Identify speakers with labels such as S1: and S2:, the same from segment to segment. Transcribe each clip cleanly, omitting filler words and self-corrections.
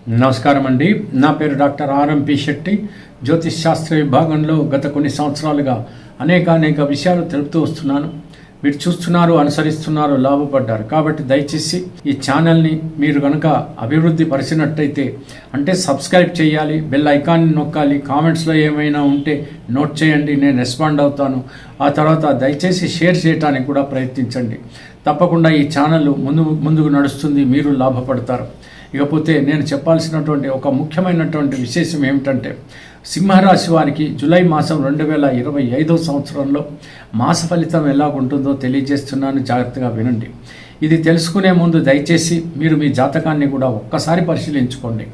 S1: నమస్కారం అండి. నా పేరు డాక్టర్ ఆర్ఎంపి శెట్టి. జ్యోతిష్ శాస్త్ర విభాగంలో గత కొన్ని సంవత్సరాలుగా అనేక విషయాలు తెలుపుతూ వస్తున్నాను. మీరు చూస్తున్నారు, అనుసరిస్తున్నారు, లాభపడ్డారు. కాబట్టి దయచేసి ఈ ఛానల్ని మీరు కనుక అభివృద్ధి పరిచినట్టయితే అంటే సబ్స్క్రైబ్ చేయాలి, బెల్ ఐకాన్ని నొక్కాలి, కామెంట్స్లో ఏమైనా ఉంటే నోట్ చేయండి, నేను రెస్పాండ్ అవుతాను. ఆ తర్వాత దయచేసి షేర్ చేయడానికి కూడా ప్రయత్నించండి. తప్పకుండా ఈ ఛానల్ ముందుకు నడుస్తుంది, మీరు లాభపడతారు. ఇకపోతే నేను చెప్పాల్సినటువంటి ఒక ముఖ్యమైనటువంటి విశేషం ఏమిటంటే, సింహరాశి వారికి జూలై మాసం 2025 సంవత్సరంలో మాస ఫలితం ఎలాగుంటుందో తెలియజేస్తున్నాను. జాగ్రత్తగా వినండి. ఇది తెలుసుకునే ముందు దయచేసి మీరు మీ జాతకాన్ని కూడా ఒక్కసారి పరిశీలించుకోండి.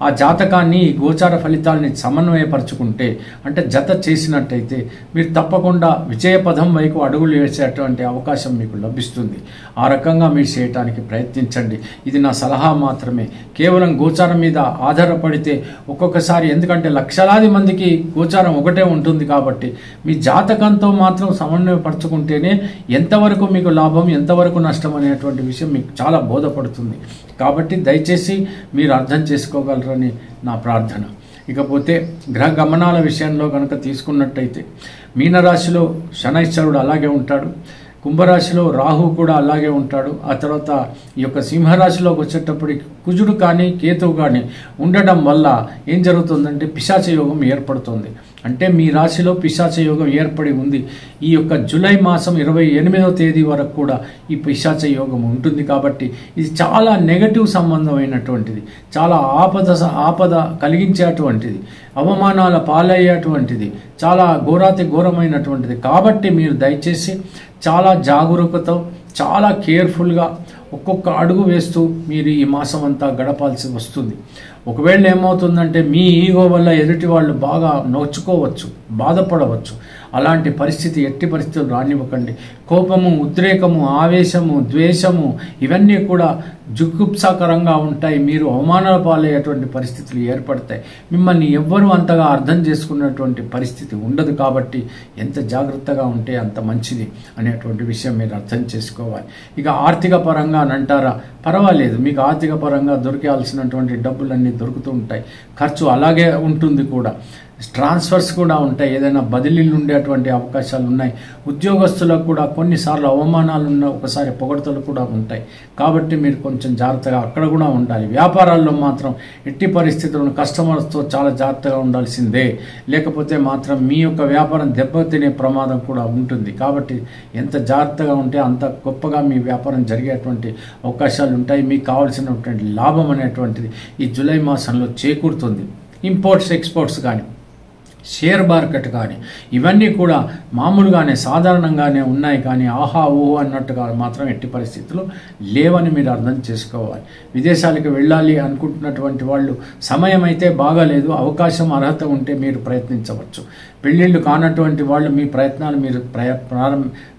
S1: ఆ జాతకాన్ని ఈ గోచార ఫలితాలని సమన్వయపరుచుకుంటే అంటే జత చేసినట్టయితే మీరు తప్పకుండా విజయపథం వైపు అడుగులు వేసేటువంటి అవకాశం మీకు లభిస్తుంది. ఆ రకంగా మీరు చేయటానికి ప్రయత్నించండి. ఇది నా సలహా మాత్రమే. కేవలం గోచారం మీద ఆధారపడితే ఒక్కొక్కసారి, ఎందుకంటే లక్షలాది మందికి గోచారం ఒకటే ఉంటుంది కాబట్టి మీ జాతకంతో మాత్రం సమన్వయపరచుకుంటేనే ఎంతవరకు మీకు లాభం, ఎంతవరకు నష్టం అనేటువంటి విషయం మీకు చాలా బోధపడుతుంది. కాబట్టి దయచేసి మీరు అర్థం చేసుకోగలరని నా ప్రార్థన. ఇకపోతే గ్రహ గమనాల విషయంలో కనుక తీసుకున్నట్టయితే మీనరాశిలో శనైశ్వరుడు అలాగే ఉంటాడు, కుంభరాశిలో రాహు కూడా అలాగే ఉంటాడు. ఆ తర్వాత ఈ యొక్క సింహరాశిలోకి వచ్చేటప్పటికి కుజుడు కానీ కేతువు కానీ ఉండడం వల్ల ఏం జరుగుతుందంటే పిశాచ యోగం ఏర్పడుతుంది. అంటే మీ రాశిలో పిశాచ యోగం ఏర్పడి ఉంది. ఈ యొక్క జూలై మాసం 28వ తేదీ వరకు కూడా ఈ పిశాచ యోగం ఉంటుంది. కాబట్టి ఇది చాలా నెగటివ్ సంబంధమైనటువంటిది, చాలా ఆపద కలిగించేటువంటిది, అవమానాల పాలయ్యేటువంటిది, చాలా ఘోరాతి ఘోరమైనటువంటిది. కాబట్టి మీరు దయచేసి చాలా జాగరూకత, చాలా కేర్ఫుల్గా ఒక్కొక్క అడుగు వేస్తూ మీరు ఈ మాసం అంతా గడపాల్సి వస్తుంది. ఒకవేళ ఏమవుతుందంటే మీ ఈగో వల్ల ఎదుటి వాళ్ళు బాగా నొచ్చుకోవచ్చు, బాధపడవచ్చు. అలాంటి పరిస్థితి ఎట్టి పరిస్థితులు రానివ్వకండి. కోపము, ఉద్రేకము, ఆవేశము, ద్వేషము ఇవన్నీ కూడా జుగుప్సాకరంగా ఉంటాయి. మీరు అవమానాల పాలయ్యేటువంటి పరిస్థితులు ఏర్పడతాయి. మిమ్మల్ని ఎవ్వరూ అంతగా అర్థం చేసుకున్నటువంటి పరిస్థితి ఉండదు. కాబట్టి ఎంత జాగ్రత్తగా ఉంటే అంత మంచిది అనేటువంటి విషయం మీరు అర్థం చేసుకోవాలి. ఇక ఆర్థిక పరంగా అని అంటారా, పర్వాలేదు. మీకు ఆర్థిక పరంగా దొరికాల్సినటువంటి డబ్బులన్నీ దొరుకుతూ ఉంటాయి. ఖర్చు అలాగే ఉంటుంది కూడా. ట్రాన్స్ఫర్స్ కూడా ఉంటాయి, ఏదైనా బదిలీలు ఉండేటువంటి అవకాశాలు ఉన్నాయి. ఉద్యోగస్తులకు కూడా కొన్నిసార్లు అవమానాలు ఉన్న, ఒకసారి పొగడ్తలు కూడా ఉంటాయి. కాబట్టి మీరు కొంచెం జాగ్రత్తగా అక్కడ కూడా ఉండాలి. వ్యాపారాల్లో మాత్రం ఎట్టి పరిస్థితులను కస్టమర్స్తో చాలా జాగ్రత్తగా ఉండాల్సిందే. లేకపోతే మాత్రం మీ యొక్క వ్యాపారం దెబ్బతినే ప్రమాదం కూడా ఉంటుంది. కాబట్టి ఎంత జాగ్రత్తగా ఉంటే అంత గొప్పగా మీ వ్యాపారం జరిగేటువంటి అవకాశాలు ఉంటాయి. మీకు కావాల్సినటువంటి లాభం అనేటువంటిది ఈ జూలై మాసంలో చేకూరుతుంది. ఇంపోర్ట్స్, ఎక్స్పోర్ట్స్ కానీ, షేర్ మార్కెట్ కానీ ఇవన్నీ కూడా మామూలుగానే సాధారణంగానే ఉన్నాయి. కానీ ఆహా ఓహో అన్నట్టుగా మాత్రం ఎట్టి పరిస్థితుల్లో లేవని మీరు అర్థం చేసుకోవాలి. విదేశాలకు వెళ్ళాలి అనుకుంటున్నటువంటి వాళ్ళు సమయం అయితే బాగాలేదు, అవకాశం అర్హత ఉంటే మీరు ప్రయత్నించవచ్చు. పెళ్ళిళ్ళు కానటువంటి వాళ్ళు మీ ప్రయత్నాలు మీరు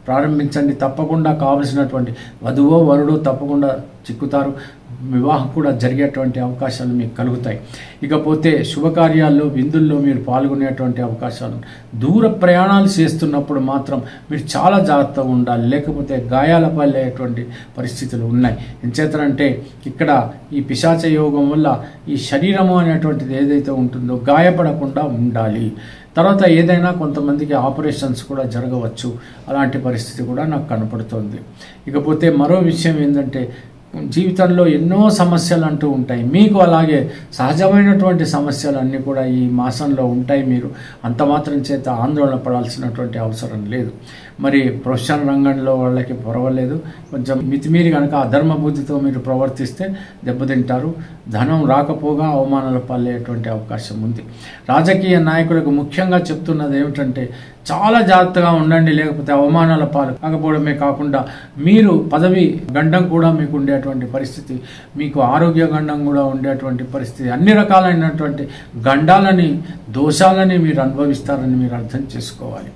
S1: ప్రారంభించండి. తప్పకుండా కావలసినటువంటి వధువో వరుడో తప్పకుండా చిక్కుతారు. వివాహం కూడా జరిగేటువంటి అవకాశాలు మీకు కలుగుతాయి. ఇకపోతే శుభకార్యాల్లో, విందుల్లో మీరు పాల్గొనేటువంటి అవకాశాలు. దూర ప్రయాణాలు చేస్తున్నప్పుడు మాత్రం మీరు చాలా జాగ్రత్తగా ఉండాలి. లేకపోతే గాయాల పాలయ్యేటువంటి పరిస్థితులు ఉన్నాయి. ఎంచేతనంటే ఇక్కడ ఈ పిశాచ యోగం వల్ల ఈ శరీరము అనేటువంటిది ఏదైతే ఉంటుందో గాయపడకుండా ఉండాలి. తర్వాత ఏదైనా కొంతమందికి ఆపరేషన్స్ కూడా జరగవచ్చు. అలాంటి పరిస్థితి కూడా నాకు కనపడుతుంది. ఇకపోతే మరో విషయం ఏంటంటే, జీవితంలో ఎన్నో సమస్యలు అంటూ ఉంటాయి. మీకు అలాగే సహజమైనటువంటి సమస్యలన్నీ కూడా ఈ మాసంలో ఉంటాయి. మీరు అంత మాత్రం చేత ఆందోళన పడాల్సినటువంటి అవసరం లేదు. మరి ప్రొఫెషనల్ రంగంలో వాళ్ళకి పర్వాలేదు. కొంచెం మితిమీరి కనుక అధర్మ బుద్ధితో మీరు ప్రవర్తిస్తే దెబ్బతింటారు. ధనం రాకపోగా అవమానాల పాలయ్యేటువంటి అవకాశం ఉంది. రాజకీయ నాయకులకు ముఖ్యంగా చెప్తున్నది ఏమిటంటే చాలా జాగ్రత్తగా ఉండండి. లేకపోతే అవమానాల పాలు కాకపోవడమే కాకుండా మీరు పదవి గండం కూడా మీకు ఉండేటువంటి పరిస్థితి, మీకు ఆరోగ్య గండం కూడా ఉండేటువంటి పరిస్థితి, అన్ని రకాలైనటువంటి గండాలని, దోషాలని మీరు అనుభవిస్తారని మీరు అర్థం చేసుకోవాలి.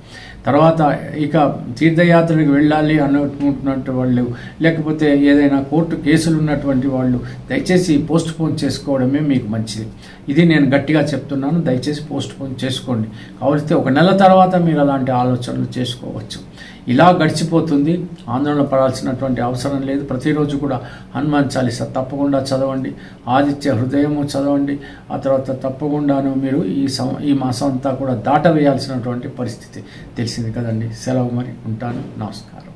S1: తర్వాత ఇక తీర్థయాత్రలకు వెళ్ళాలి అనుకుంటున్నట్టు వాళ్ళు, లేకపోతే ఏదైనా కోర్టు కేసులు ఉన్నటువంటి వాళ్ళు దయచేసి పోస్ట్ పోన్ చేసుకోవడమే మీకు మంచిది. ఇది నేను గట్టిగా చెప్తున్నాను. దయచేసి పోస్ట్ పోన్ చేసుకోండి. కావలిస్తే 1 నెల తర్వాత మీరు అలాంటి ఆలోచనలు చేసుకోవచ్చు. ఇలా గడిచిపోతుంది. ఆందోళన పడాల్సినటువంటి అవసరం లేదు. ప్రతిరోజు కూడా హనుమాన్ చాలీసా తప్పకుండా చదవండి. ఆదిత్య హృదయము చదవండి. ఆ తర్వాత తప్పకుండాను మీరు ఈ మాసం అంతా కూడా దాటవేయాల్సినటువంటి పరిస్థితి తెలిసింది కదండి. సెలవు మరి, ఉంటాను. నమస్కారం.